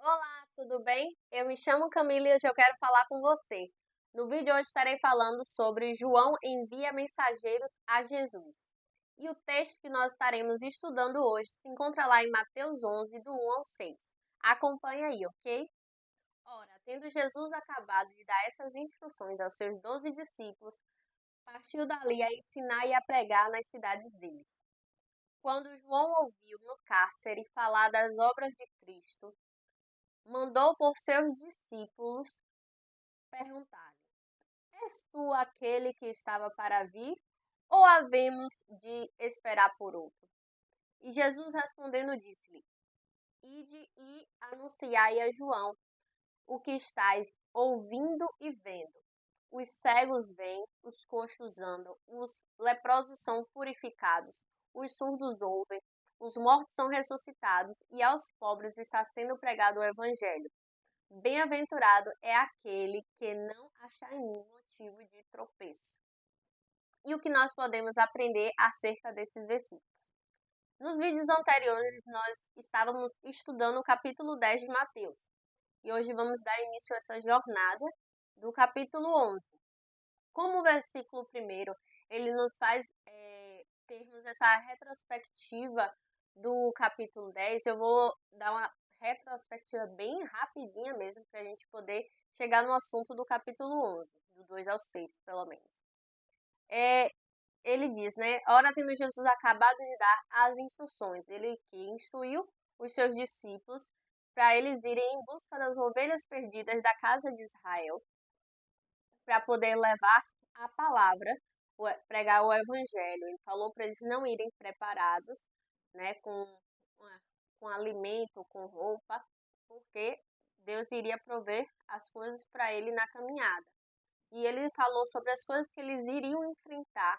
Olá, tudo bem? Eu me chamo Camila e hoje eu quero falar com você. No vídeo hoje estarei falando sobre João envia mensageiros a Jesus. E o texto que nós estaremos estudando hoje se encontra lá em Mateus 11, do 1 ao 6. Acompanhe aí, ok? Ora, tendo Jesus acabado de dar essas instruções aos seus 12 discípulos, partiu dali a ensinar e a pregar nas cidades deles. Quando João ouviu no cárcere falar das obras de Cristo, mandou por seus discípulos perguntar-lhe: És tu aquele que estava para vir, ou havemos de esperar por outro? E Jesus respondendo disse-lhe: Ide e anunciai a João o que estáis ouvindo e vendo. Os cegos vêm, os coxos andam, os leprosos são purificados, os surdos ouvem, os mortos são ressuscitados, e aos pobres está sendo pregado o evangelho. Bem-aventurado é aquele que não achar em mim motivo de tropeço. E o que nós podemos aprender acerca desses versículos? Nos vídeos anteriores, nós estávamos estudando o capítulo 10 de Mateus. E hoje vamos dar início a essa jornada do capítulo 11. Como o versículo primeiro, ele nos faz termos essa retrospectiva do capítulo 10, eu vou dar uma retrospectiva bem rapidinha mesmo, para a gente poder chegar no assunto do capítulo 11, do 2 ao 6, pelo menos. Ele diz, né? Ora, tendo Jesus acabado de dar as instruções, ele que instruiu os seus discípulos para eles irem em busca das ovelhas perdidas da casa de Israel, para poder levar a palavra, pregar o evangelho. Ele falou para eles não irem preparados, né, com alimento, com roupa, porque Deus iria prover as coisas para ele na caminhada. E ele falou sobre as coisas que eles iriam enfrentar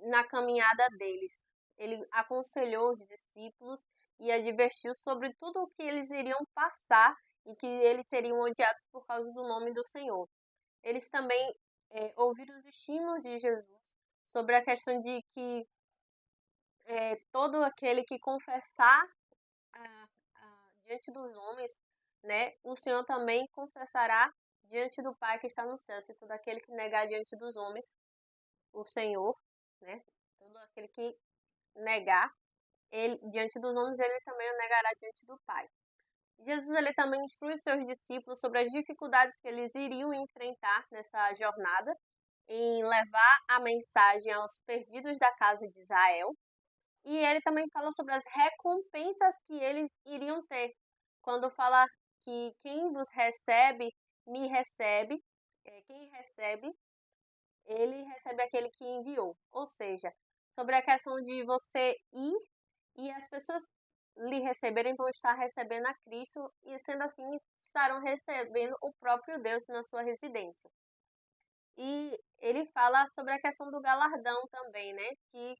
na caminhada deles. Ele aconselhou os discípulos e advertiu sobre tudo o que eles iriam passar e que eles seriam odiados por causa do nome do Senhor. Eles também ouviram os estímulos de Jesus sobre a questão de que todo aquele que confessar diante dos homens, né, o Senhor também confessará diante do Pai que está no céu. Se todo aquele que negar diante dos homens o Senhor, né, todo aquele que negar ele diante dos homens, ele também o negará diante do Pai. Jesus ele também instrui seus discípulos sobre as dificuldades que eles iriam enfrentar nessa jornada em levar a mensagem aos perdidos da casa de Israel. E ele também fala sobre as recompensas que eles iriam ter. Quando fala que quem vos recebe, me recebe, quem recebe, ele recebe aquele que enviou. Ou seja, sobre a questão de você ir e as pessoas lhe receberem vão estar recebendo a Cristo e sendo assim estarão recebendo o próprio Deus na sua residência. E ele fala sobre a questão do galardão também, né? Que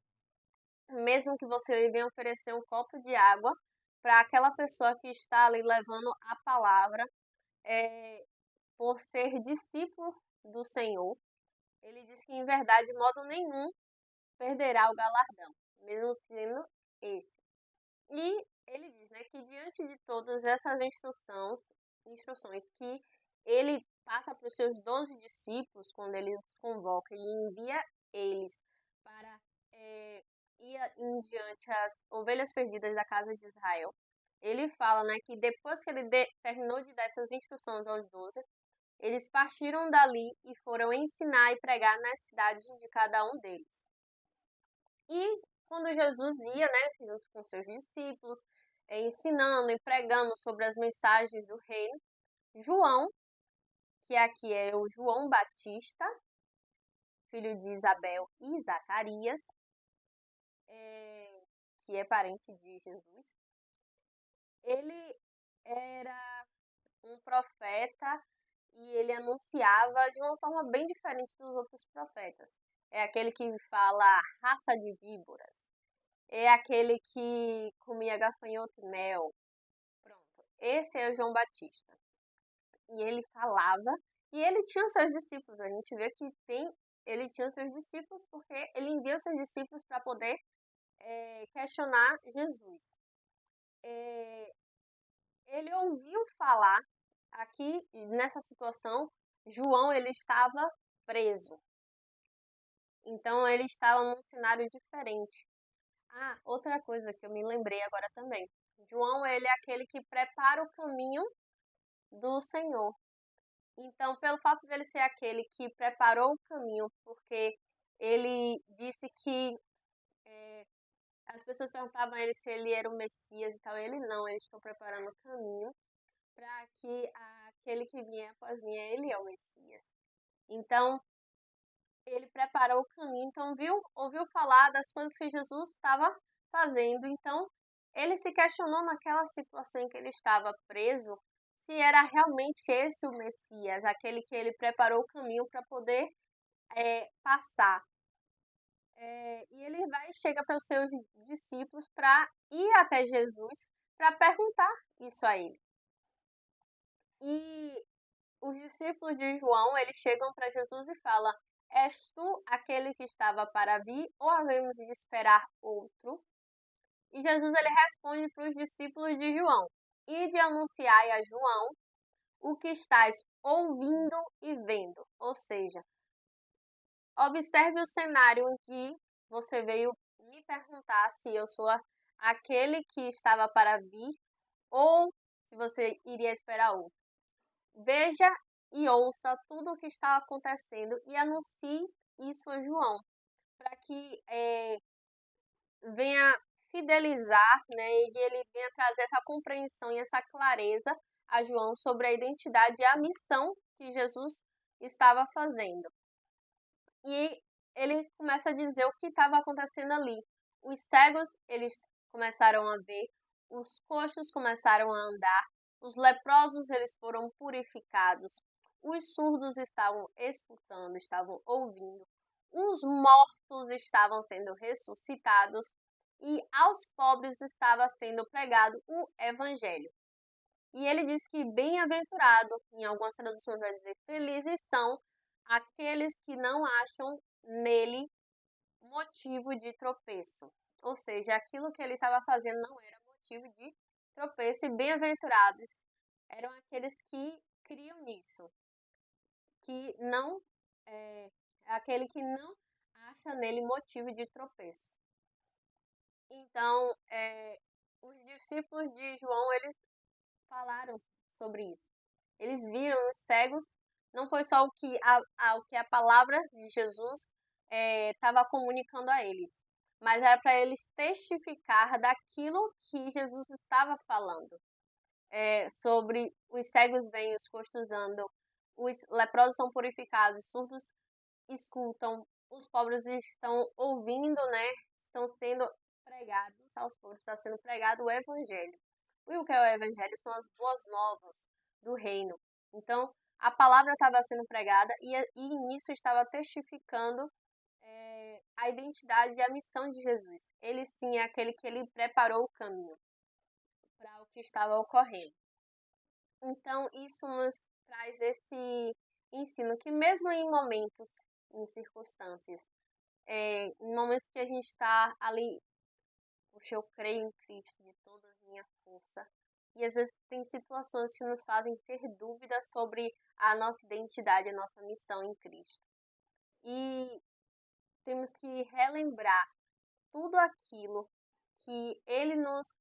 mesmo que você venha oferecer um copo de água para aquela pessoa que está ali levando a palavra, por ser discípulo do Senhor, ele diz que em verdade, de modo nenhum, perderá o galardão, mesmo sendo esse. E ele diz, né, que diante de todas essas instruções que ele passa para os seus 12 discípulos, quando ele os convoca e envia eles para ir em diante as ovelhas perdidas da casa de Israel, ele fala, né, que depois que ele terminou de dar essas instruções aos 12, eles partiram dali e foram ensinar e pregar nas cidades de cada um deles. E quando Jesus ia, né, junto com seus discípulos, ensinando e pregando sobre as mensagens do reino, João, que aqui é o João Batista, filho de Isabel e Zacarias, que é parente de Jesus, ele era um profeta e ele anunciava de uma forma bem diferente dos outros profetas. É aquele que fala raça de víboras. É aquele que comia gafanhoto e mel. Pronto. Esse é o João Batista. E ele falava, e ele tinha os seus discípulos. A gente vê que ele tinha os seus discípulos porque ele envia os seus discípulos para poder questionar Jesus. ele ouviu falar, aqui nessa situação, João ele estava preso. Então ele estava num cenário diferente. Ah, outra coisa que eu me lembrei agora também. João, ele é aquele que prepara o caminho do Senhor. Então, pelo fato dele ser aquele que preparou o caminho, porque ele disse que as pessoas perguntavam a ele se ele era o Messias e tal. Ele não, eles estão preparando o caminho para que aquele que vinha após mim, ele é o Messias. Então, ele preparou o caminho, então ouviu falar das coisas que Jesus estava fazendo. Então, ele se questionou naquela situação em que ele estava preso, se era realmente esse o Messias, aquele que ele preparou o caminho para poder passar. E ele vai e chega para os seus discípulos para ir até Jesus para perguntar isso a ele. E os discípulos de João, eles chegam para Jesus e falam: És tu aquele que estava para vir ou havemos de esperar outro? E Jesus ele responde para os discípulos de João: Ide anunciai a João o que estáis ouvindo e vendo. Ou seja, observe o cenário em que você veio me perguntar se eu sou aquele que estava para vir ou se você iria esperar outro. Veja e ouça tudo o que está acontecendo e anuncie isso a João, para que venha fidelizar, né, e ele venha trazer essa compreensão e essa clareza a João sobre a identidade e a missão que Jesus estava fazendo. E ele começa a dizer o que estava acontecendo ali. Os cegos, eles começaram a ver, os coxos começaram a andar, os leprosos, eles foram purificados, os surdos estavam escutando, estavam ouvindo, os mortos estavam sendo ressuscitados e aos pobres estava sendo pregado o evangelho. E ele diz que bem-aventurado, em algumas traduções vai dizer felizes são aqueles que não acham nele motivo de tropeço. Ou seja, aquilo que ele estava fazendo não era motivo de tropeço, e bem-aventurados eram aqueles que criam nisso, que não aquele que não acha nele motivo de tropeço. Então, os discípulos de João, eles falaram sobre isso. Eles viram os cegos, não foi só o que a palavra de Jesus estava comunicando a eles, mas era para eles testificar daquilo que Jesus estava falando. Sobre os cegos vêm, os coxos andam, os leprosos são purificados, os surdos escutam, os pobres estão ouvindo, né? Estão sendo pregados, aos pobres está sendo pregado o evangelho. E o que é o evangelho? São as boas novas do reino. Então, a palavra estava sendo pregada e nisso estava testificando a identidade e a missão de Jesus. Ele sim é aquele que ele preparou o caminho para o que estava ocorrendo. Então, isso nos traz esse ensino que mesmo em momentos, em circunstâncias, em momentos que a gente está ali, puxa, eu creio em Cristo de toda a minha força. E às vezes tem situações que nos fazem ter dúvidas sobre a nossa identidade, a nossa missão em Cristo. E temos que relembrar tudo aquilo que Ele nos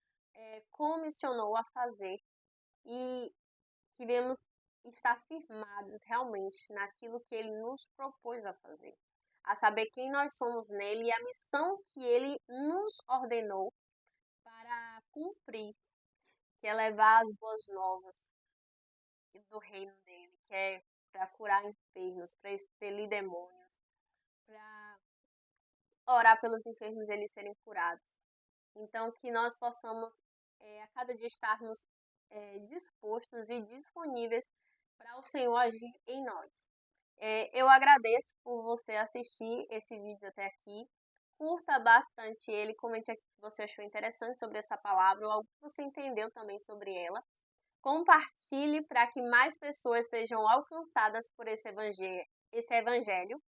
comissionou a fazer e queremos estar firmados realmente naquilo que Ele nos propôs a fazer. A saber quem nós somos nele e a missão que Ele nos ordenou para cumprir, que é levar as boas novas do reino dele, que é para curar enfermos, para expelir demônios, para orar pelos enfermos eles serem curados. Então, que nós possamos a cada dia estarmos dispostos e disponíveis para o Senhor agir em nós. Eu agradeço por você assistir esse vídeo até aqui. Curta bastante ele, comente aqui o que você achou interessante sobre essa palavra ou algo que você entendeu também sobre ela. Compartilhe para que mais pessoas sejam alcançadas por esse evangelho.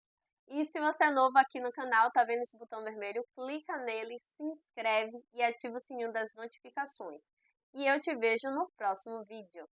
E se você é novo aqui no canal, tá vendo esse botão vermelho? Clica nele, se inscreve e ativa o sininho das notificações. e eu te vejo no próximo vídeo.